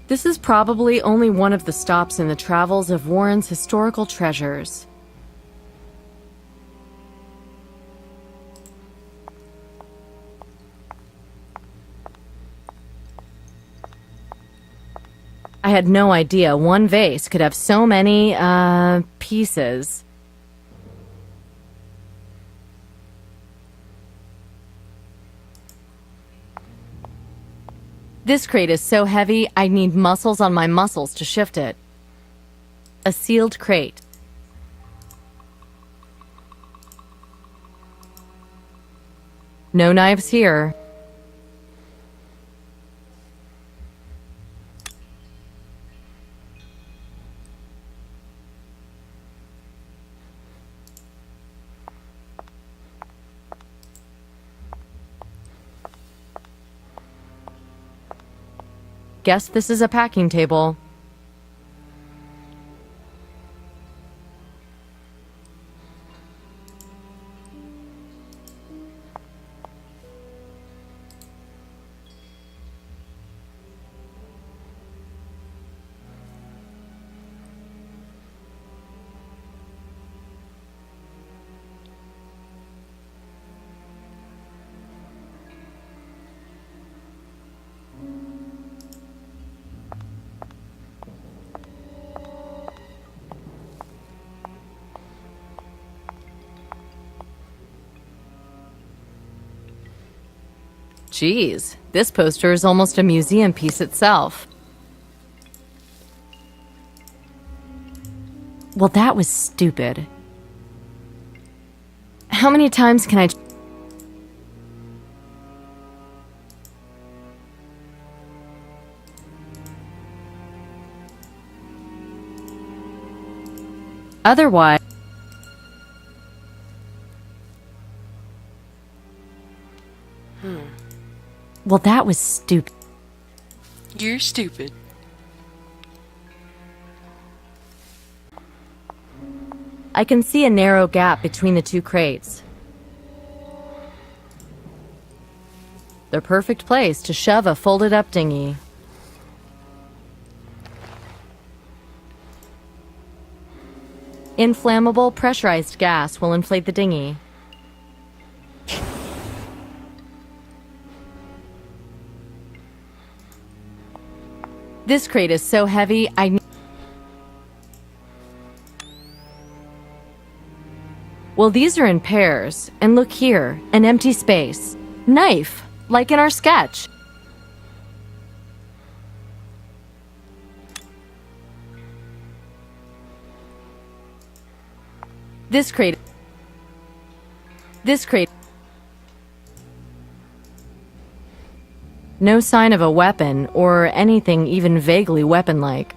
This is probably only one of the stops in the travels of Warren's historical treasures. I had no idea one vase could have so many, pieces. This crate is so heavy, I need muscles on my muscles to shift it. A sealed crate. No knives here. Guess this is a packing table. Geez, this poster is almost a museum piece itself. Well, that was stupid. How many times can I... Otherwise... Well, that was stupid. You're stupid. I can see a narrow gap between the two crates. The perfect place to shove a folded-up dinghy. Inflammable pressurized gas will inflate the dinghy. This crate is so heavy, Well, these are in pairs. And look here, an empty space. Knife, like in our sketch. This crate... No sign of a weapon, or anything even vaguely weapon-like.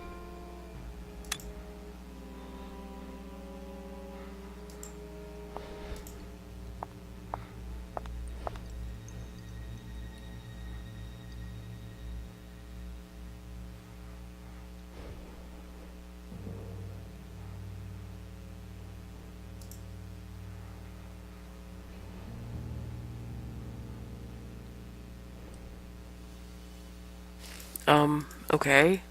Okay.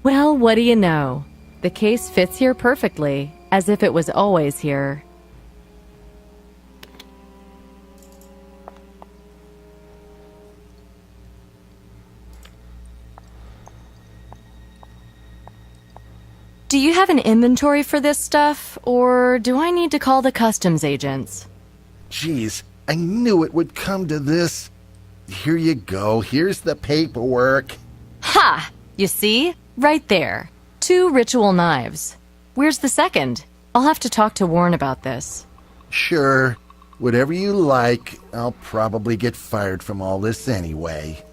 Well, what do you know? The case fits here perfectly, as if it was always here. Do you have an inventory for this stuff, or do I need to call the customs agents? Jeez, I knew it would come to this. Here you go, here's the paperwork. Ha! You see? Right there. 2 ritual knives. Where's the second? I'll have to talk to Warren about this. Sure, whatever you like. I'll probably get fired from all this anyway.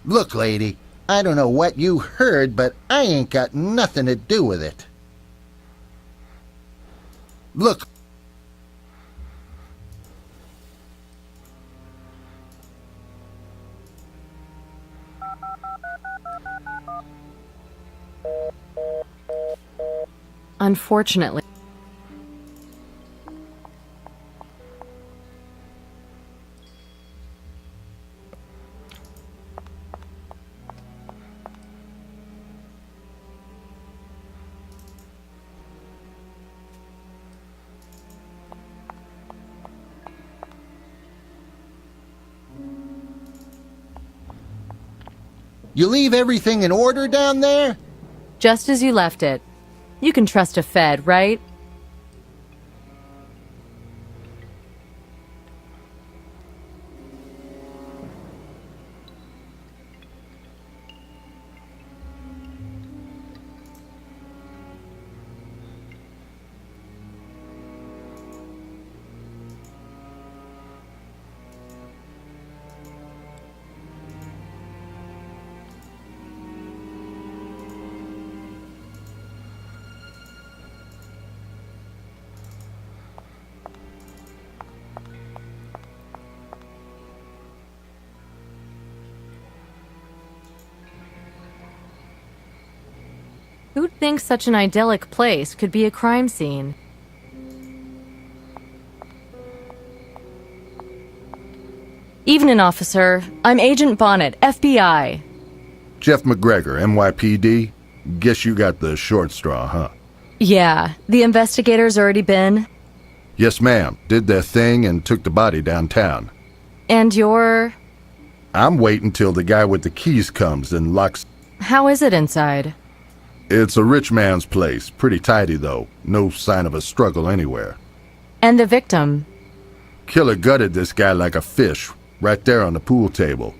Look, lady, I don't know what you heard, but I ain't got nothing to do with it. Look. Unfortunately. You leave everything in order down there? Just as you left it. You can trust a Fed, right? Who'd think such an idyllic place could be a crime scene? Evening, officer. I'm Agent Bonnet, FBI. Jeff McGregor, NYPD. Guess you got the short straw, huh? Yeah, the investigators already been. Yes, ma'am. Did their thing and took the body downtown. And you're... I'm waiting till the guy with the keys comes and locks... How is it inside? It's a rich man's place. Pretty tidy, though. No sign of a struggle anywhere. And the victim? Killer gutted this guy like a fish, right there on the pool table.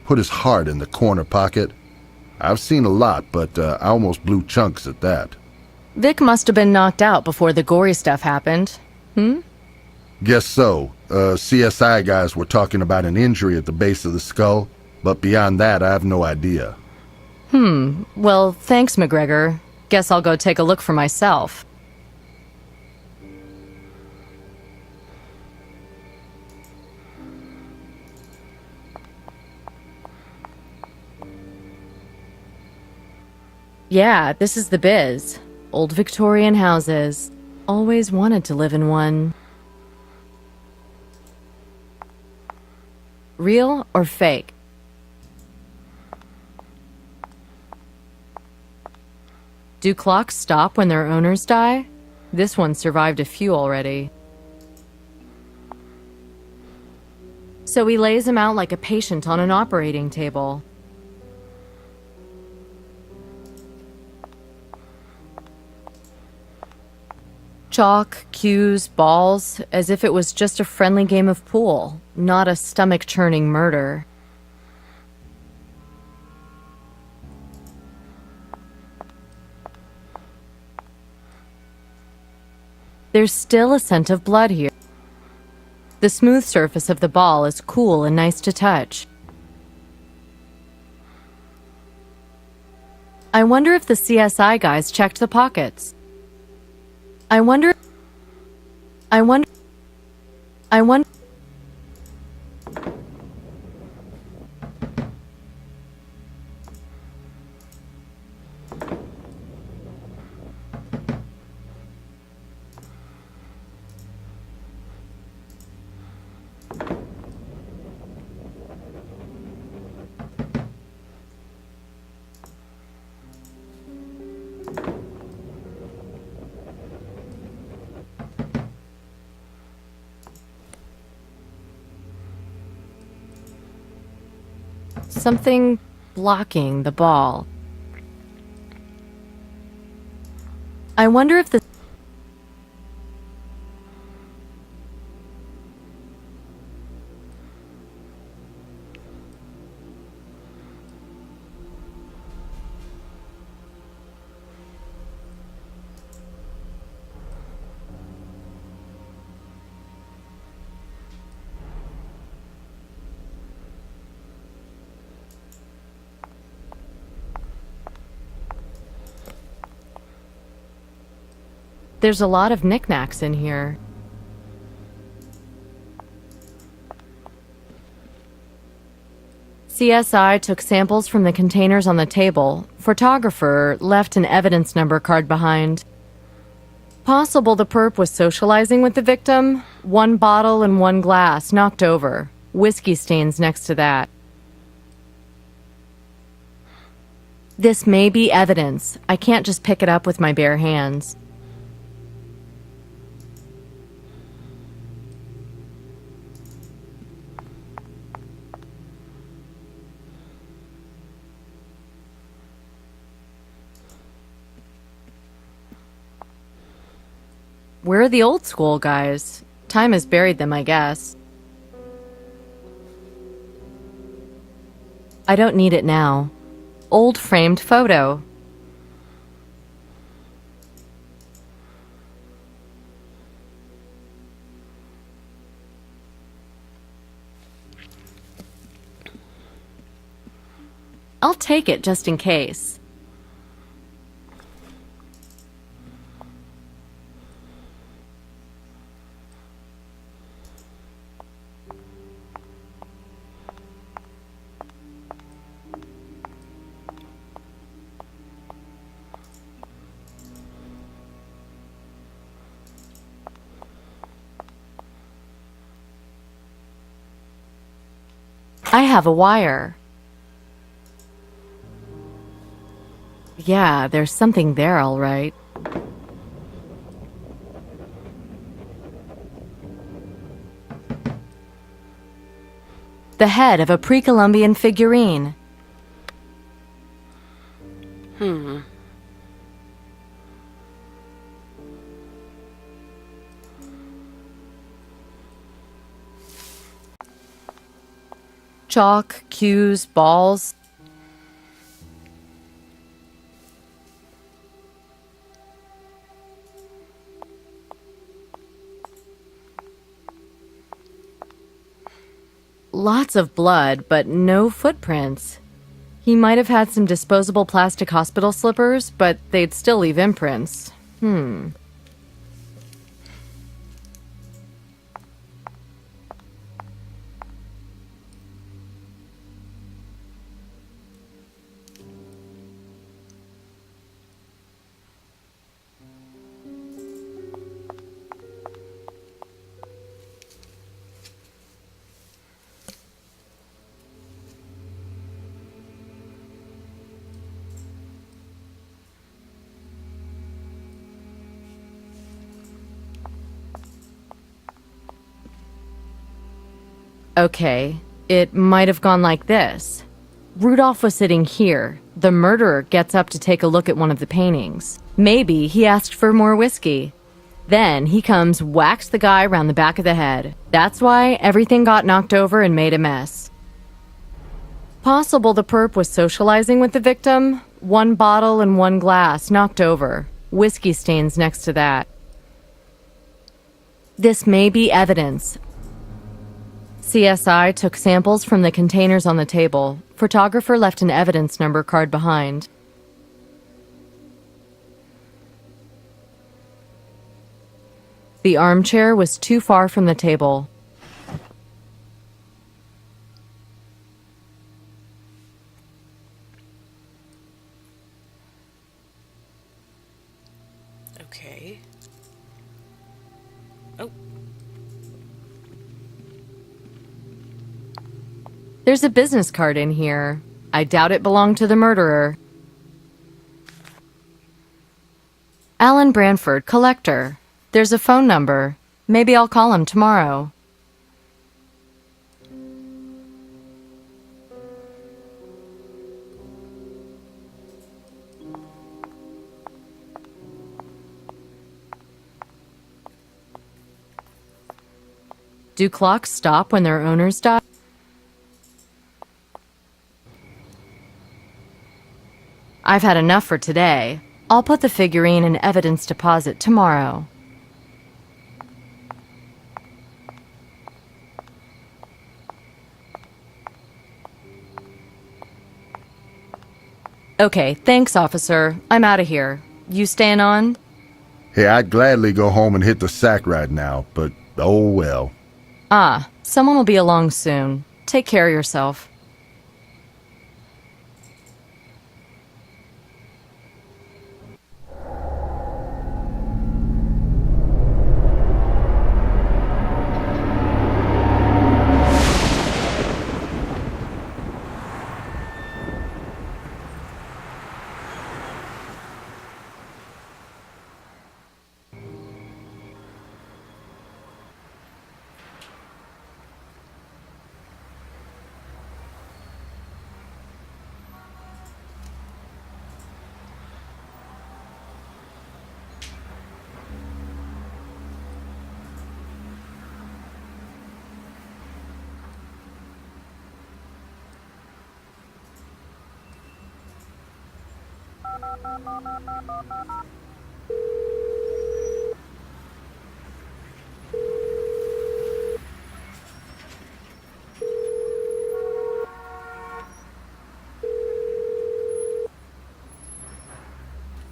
Put his heart in the corner pocket. I've seen a lot, but I almost blew chunks at that. Vic must have been knocked out before the gory stuff happened. Guess so. CSI guys were talking about an injury at the base of the skull, but beyond that, I have no idea. Well, thanks, McGregor. Guess I'll go take a look for myself. Yeah, this is the biz. Old Victorian houses. Always wanted to live in one. Real or fake? Do clocks stop when their owners die? This one survived a few already. So he lays him out like a patient on an operating table. Chalk, cues, balls, as if it was just a friendly game of pool, not a stomach-churning murder. There's still a scent of blood here. The smooth surface of the ball is cool and nice to touch. I wonder if the CSI guys checked the pockets. I wonder... Something blocking the ball. I wonder if the... There's a lot of knickknacks in here. CSI took samples from the containers on the table. Photographer left an evidence number card behind. Possible the perp was socializing with the victim. 1 bottle and 1 glass knocked over. Whiskey stains next to that. This may be evidence. I can't just pick it up with my bare hands. Where are the old school guys? Time has buried them, I guess. I don't need it now. Old framed photo. I'll take it just in case. I have a wire. Yeah, there's something there, all right. The head of a pre-Columbian figurine. Chalk, cues, balls. Lots of blood, but no footprints. He might have had some disposable plastic hospital slippers, but they'd still leave imprints. Okay, it might have gone like this. Rudolph was sitting here. The murderer gets up to take a look at one of the paintings. Maybe he asked for more whiskey. Then he comes, whacks the guy around the back of the head. That's why everything got knocked over and made a mess. Possible the perp was socializing with the victim. 1 bottle and 1 glass knocked over. Whiskey stains next to that. This may be evidence. CSI took samples from the containers on the table. Photographer left an evidence number card behind. The armchair was too far from the table. Okay. Oh. There's a business card in here. I doubt it belonged to the murderer. Alan Branford, collector. There's a phone number. Maybe I'll call him tomorrow. Do clocks stop when their owners die? I've had enough for today. I'll put the figurine in evidence deposit tomorrow. Okay, thanks, officer. I'm out of here. You staying on? Hey, I'd gladly go home and hit the sack right now, but oh well. Ah, someone will be along soon. Take care of yourself.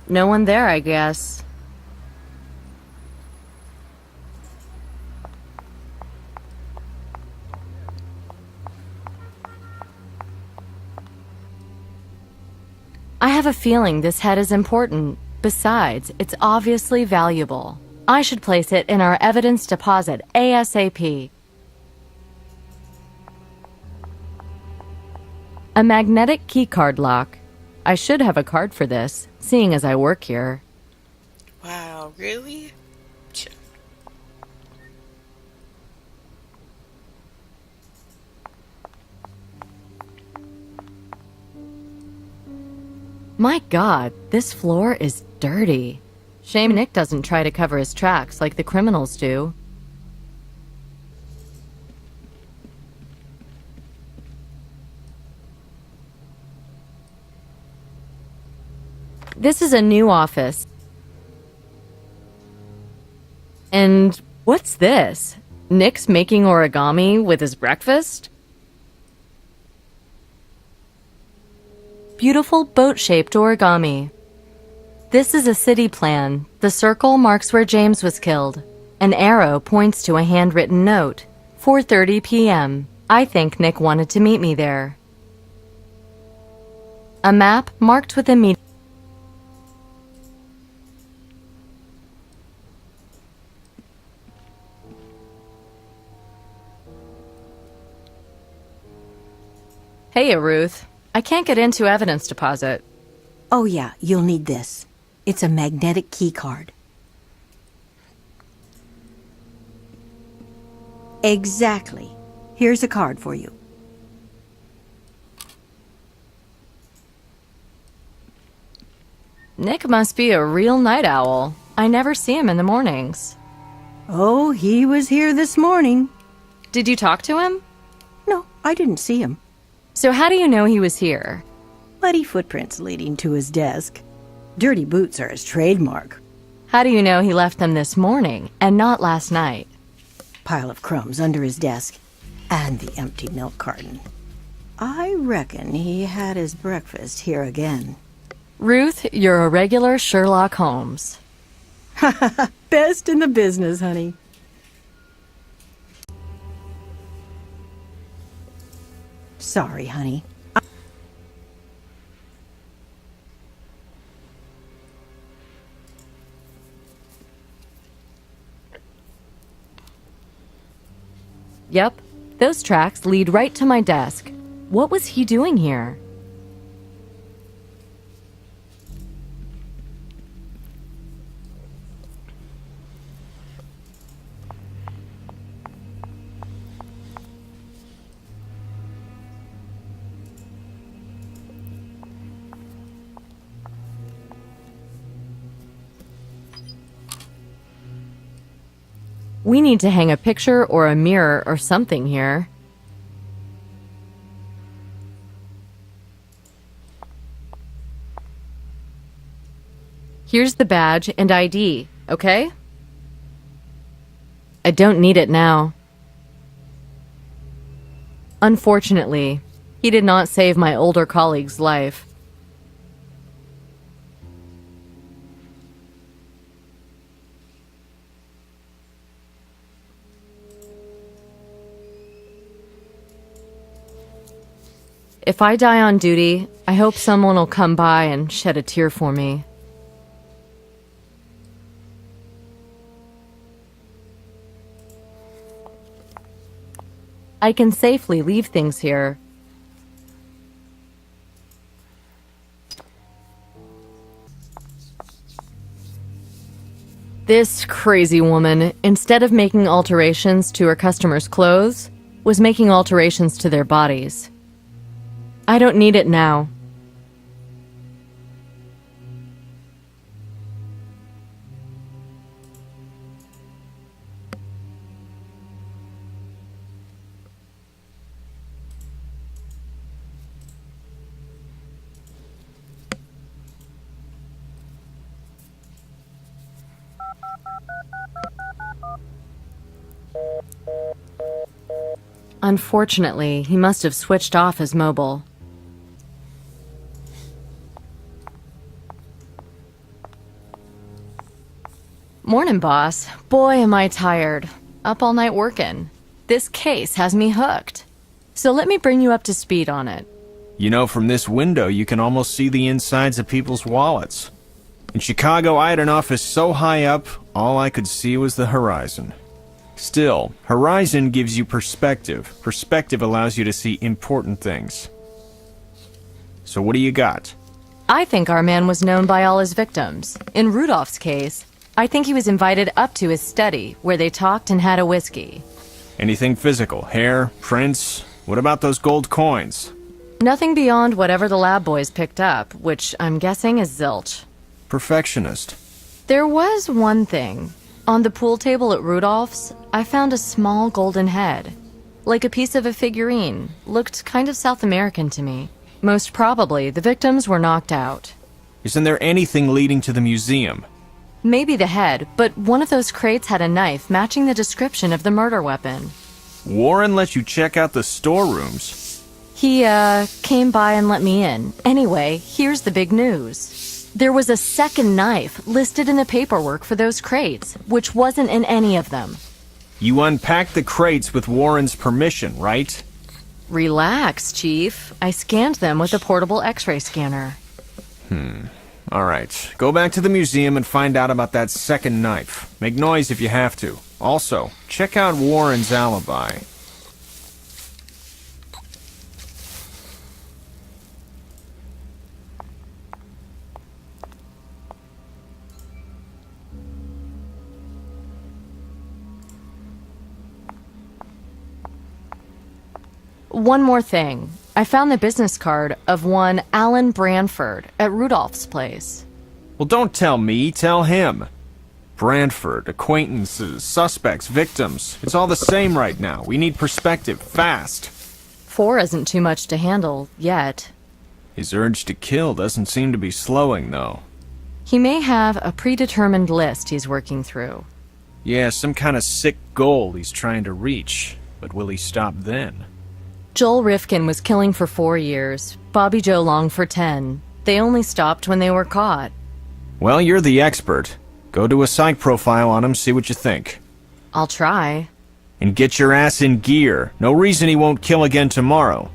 No one there, I guess. I have a feeling this head is important. Besides, it's obviously valuable. I should place it in our evidence deposit ASAP. A magnetic keycard lock. I should have a card for this, seeing as I work here. Wow, really? My God, this floor is dirty. Shame Nick doesn't try to cover his tracks like the criminals do. This is a new office. And what's this? Nick's making origami with his breakfast? Beautiful boat-shaped origami. This is a city plan. The circle marks where James was killed. An arrow points to a handwritten note. 4:30 p.m. I think Nick wanted to meet me there. A map marked with a meet. Hey, Ruth. I can't get into evidence deposit. Oh yeah, you'll need this. It's a magnetic key card. Exactly. Here's a card for you. Nick must be a real night owl. I never see him in the mornings. Oh, he was here this morning. Did you talk to him? No, I didn't see him. So how do you know he was here? Muddy footprints leading to his desk. Dirty boots are his trademark. How do you know he left them this morning and not last night? Pile of crumbs under his desk. And the empty milk carton. I reckon he had his breakfast here again. Ruth, you're a regular Sherlock Holmes. Best in the business, honey. Sorry, honey. Yep, those tracks lead right to my desk. What was he doing here? We need to hang a picture or a mirror or something here. Here's the badge and ID, okay? I don't need it now. Unfortunately, he did not save my older colleague's life. If I die on duty, I hope someone will come by and shed a tear for me. I can safely leave things here. This crazy woman, instead of making alterations to her customers' clothes, was making alterations to their bodies. I don't need it now. Unfortunately, he must have switched off his mobile. Morning, boss. Boy, am I tired. Up all night working. This case has me hooked. So let me bring you up to speed on it. You know, from this window, you can almost see the insides of people's wallets. In Chicago, I had an office so high up, all I could see was the horizon. Still, horizon gives you perspective. Perspective allows you to see important things. So what do you got? I think our man was known by all his victims. In Rudolph's case, I think he was invited up to his study, where they talked and had a whiskey. Anything physical? Hair? Prints? What about those gold coins? Nothing beyond whatever the lab boys picked up, which I'm guessing is zilch. Perfectionist. There was one thing. On the pool table at Rudolph's, I found a small golden head. Like a piece of a figurine. Looked kind of South American to me. Most probably, the victims were knocked out. Isn't there anything leading to the museum? Maybe the head, but one of those crates had a knife matching the description of the murder weapon. Warren let you check out the storerooms. He, came by and let me in. Anyway, here's the big news. There was a second knife listed in the paperwork for those crates, which wasn't in any of them. You unpacked the crates with Warren's permission, right? Relax, Chief. I scanned them with a portable X-ray scanner. All right. Go back to the museum and find out about that second knife. Make noise if you have to. Also, check out Warren's alibi. One more thing. I found the business card of one Alan Branford at Rudolph's place. Well, don't tell me, tell him. Branford, acquaintances, suspects, victims. It's all the same right now. We need perspective, fast. 4 isn't too much to handle, yet. His urge to kill doesn't seem to be slowing, though. He may have a predetermined list he's working through. Yeah, some kind of sick goal he's trying to reach. But will he stop then? Joel Rifkin was killing for 4 years, Bobby Joe Long for 10. They only stopped when they were caught. Well, you're the expert. Go do a psych profile on him, see what you think. I'll try. And get your ass in gear. No reason he won't kill again tomorrow.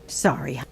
Sorry.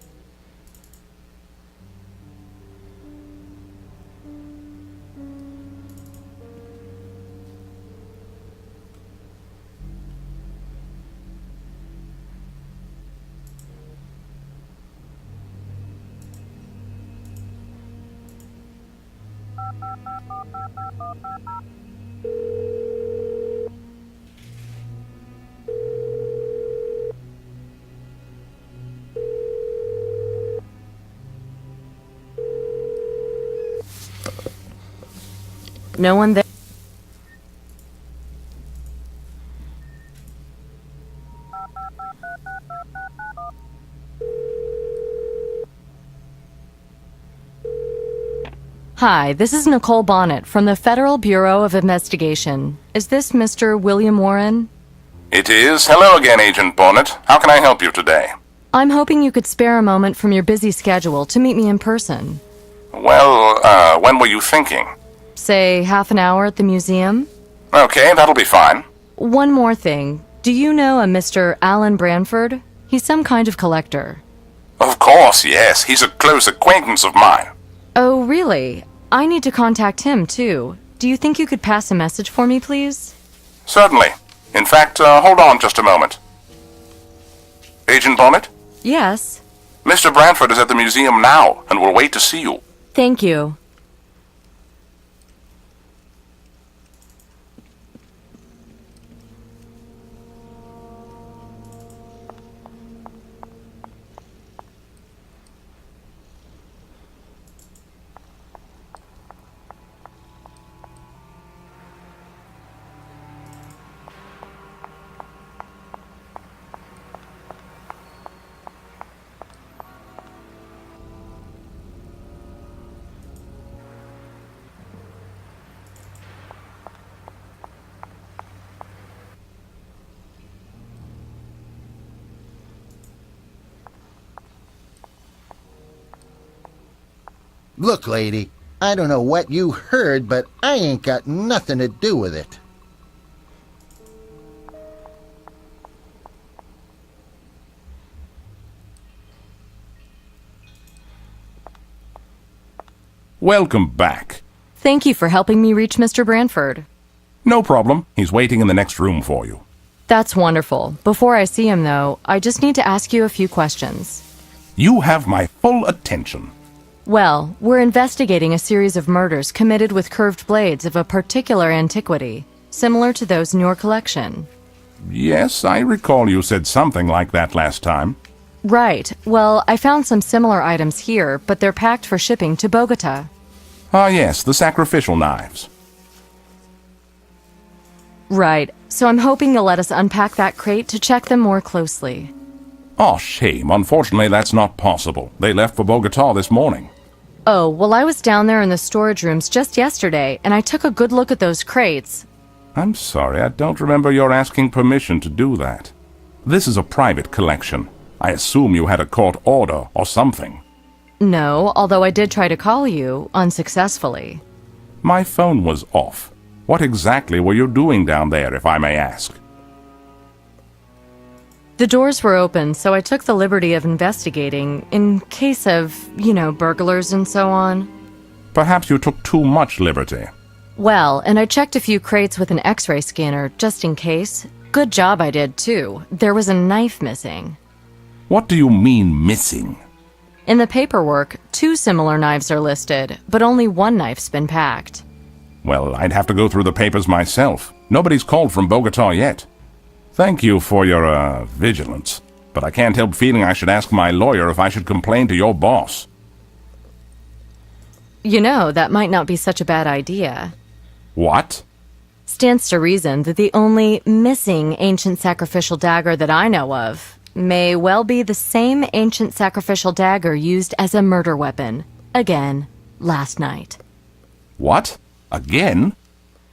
No one there. Hi, this is Nicole Bonnet from the Federal Bureau of Investigation. Is this Mr. William Warren? It is. Hello again, Agent Bonnet. How can I help you today? I'm hoping you could spare a moment from your busy schedule to meet me in person. Well, When were you thinking? Say half an hour at the museum? Okay, that'll be fine. One more thing. Do you know a Mr. Alan Branford? He's some kind of collector. Of course, yes. He's a close acquaintance of mine. Oh, really? I need to contact him, too. Do you think you could pass a message for me, please? Certainly. In fact, hold on just a moment. Agent Bonnet? Yes. Mr. Branford is at the museum now and will wait to see you. Thank you. Look, lady, I don't know what you heard, but I ain't got nothing to do with it. Welcome back. Thank you for helping me reach Mr. Branford. No problem. He's waiting in the next room for you. That's wonderful. Before I see him, though, I just need to ask you a few questions. You have my full attention. Well, we're investigating a series of murders committed with curved blades of a particular antiquity, similar to those in your collection. Yes, I recall you said something like that last time. Right. Well, I found some similar items here, but they're packed for shipping to Bogota. Ah, yes, the sacrificial knives. Right. So I'm hoping you'll let us unpack that crate to check them more closely. Oh, shame. Unfortunately, that's not possible. They left for Bogota this morning. Oh, well, I was down there in the storage rooms just yesterday, and I took a good look at those crates. I'm sorry, I don't remember your asking permission to do that. This is a private collection. I assume you had a court order or something. No, although I did try to call you, unsuccessfully. My phone was off. What exactly were you doing down there, if I may ask? The doors were open, so I took the liberty of investigating, in case of, burglars and so on. Perhaps you took too much liberty. Well, and I checked a few crates with an X-ray scanner, just in case. Good job I did, too. There was a knife missing. What do you mean, missing? In the paperwork, 2 similar knives are listed, but only one knife's been packed. Well, I'd have to go through the papers myself. Nobody's called from Bogota yet. Thank you for your, vigilance. But I can't help feeling I should ask my lawyer if I should complain to your boss. That might not be such a bad idea. What? Stands to reason that the only missing ancient sacrificial dagger that I know of may well be the same ancient sacrificial dagger used as a murder weapon. Again, last night. What? Again?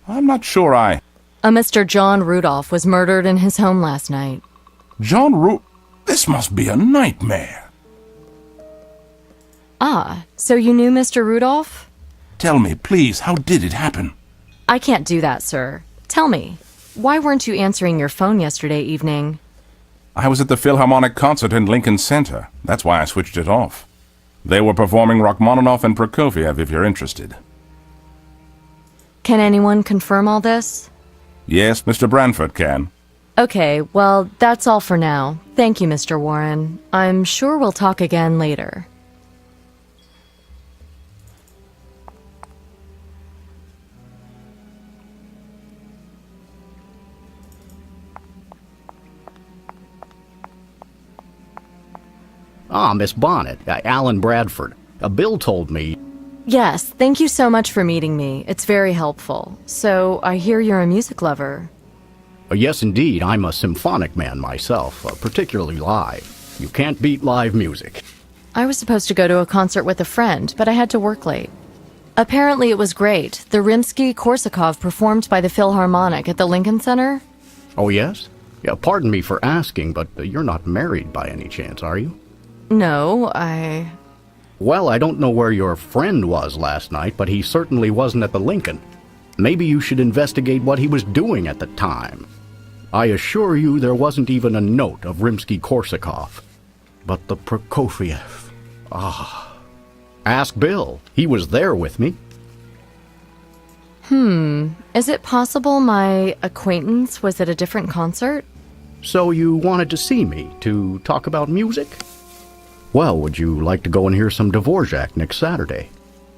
I'm not sure I... A Mr. John Rudolph was murdered in his home last night. This must be a nightmare. Ah, so you knew Mr. Rudolph? Tell me, please, how did it happen? I can't do that, sir. Tell me, why weren't you answering your phone yesterday evening? I was at the Philharmonic concert in Lincoln Center. That's why I switched it off. They were performing Rachmaninoff and Prokofiev, if you're interested. Can anyone confirm all this? Yes, Mr. Branford can. Okay, well, that's all for now. Thank you, Mr. Warren. I'm sure we'll talk again later. Ah, Miss Bonnet, Alan Bradford. Bill told me... Yes, thank you so much for meeting me. It's very helpful. So, I hear you're a music lover. Yes, indeed. I'm a symphonic man myself, particularly live. You can't beat live music. I was supposed to go to a concert with a friend, but I had to work late. Apparently it was great. The Rimsky-Korsakov performed by the Philharmonic at the Lincoln Center. Oh, yes? Yeah, pardon me for asking, but you're not married by any chance, are you? No, Well, I don't know where your friend was last night, but he certainly wasn't at the Lincoln. Maybe you should investigate what he was doing at the time. I assure you there wasn't even a note of Rimsky-Korsakov. But the Prokofiev... Ask Bill. He was there with me. Is it possible my acquaintance was at a different concert? So you wanted to see me to talk about music? Well, would you like to go and hear some Dvorak next Saturday?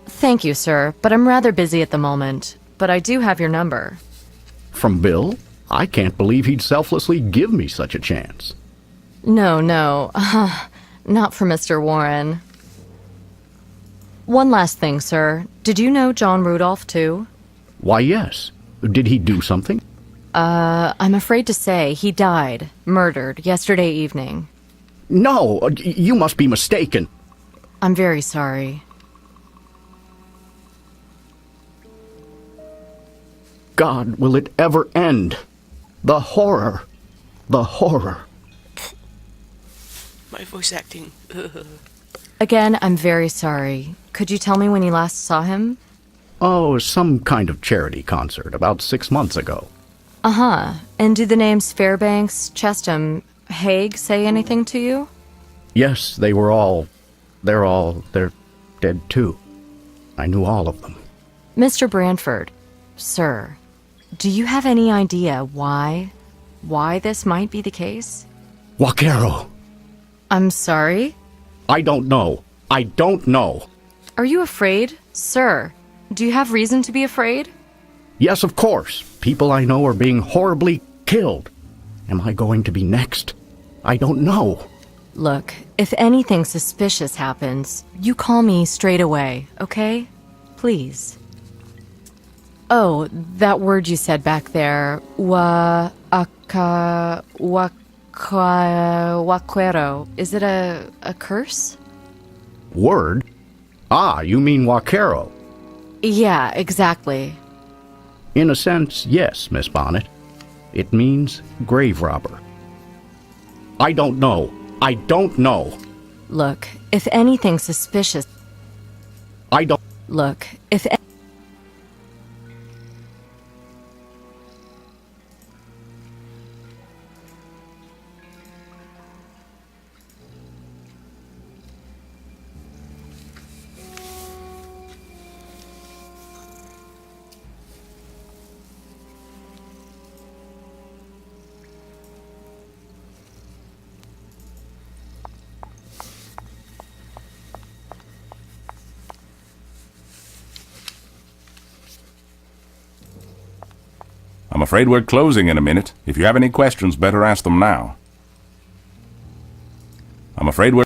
Thank you, sir, but I'm rather busy at the moment. But I do have your number. From Bill? I can't believe he'd selflessly give me such a chance. No, not for Mr. Warren. One last thing, sir. Did you know John Rudolph, too? Why, yes. Did he do something? I'm afraid to say he died, murdered, yesterday evening. No, you must be mistaken. I'm very sorry. God, will it ever end? The horror. The horror. My voice acting. Again, I'm very sorry. Could you tell me when you last saw him? Oh, some kind of charity concert about 6 months ago. Uh-huh. And do the names Fairbanks, Chestham, Haig say anything to you? Yes, they're dead too. I knew all of them. Mr. Branford, sir, do you have any idea why this might be the case? Vaquero! I'm sorry? I don't know. I don't know. Are you afraid? Sir, do you have reason to be afraid? Yes, of course. People I know are being horribly killed. Am I going to be next? I don't know. Look, if anything suspicious happens, you call me straight away, okay? Please. Oh, that word you said back there, waquero. Is it a curse? Word? Ah, you mean vaquero. Yeah, exactly. In a sense, yes, Miss Bonnet. It means grave robber. I don't know. I don't know. Look, if anything suspicious... I don't... Look, if... I'm afraid we're closing in a minute. If you have any questions, better ask them now. I'm afraid we're...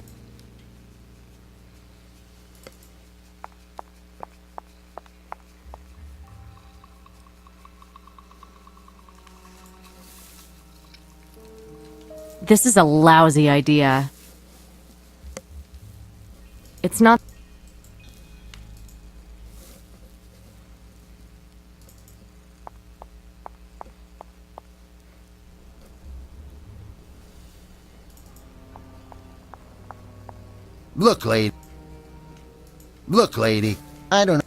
This is a lousy idea. It's not... Look, lady. Look, lady. I don't know.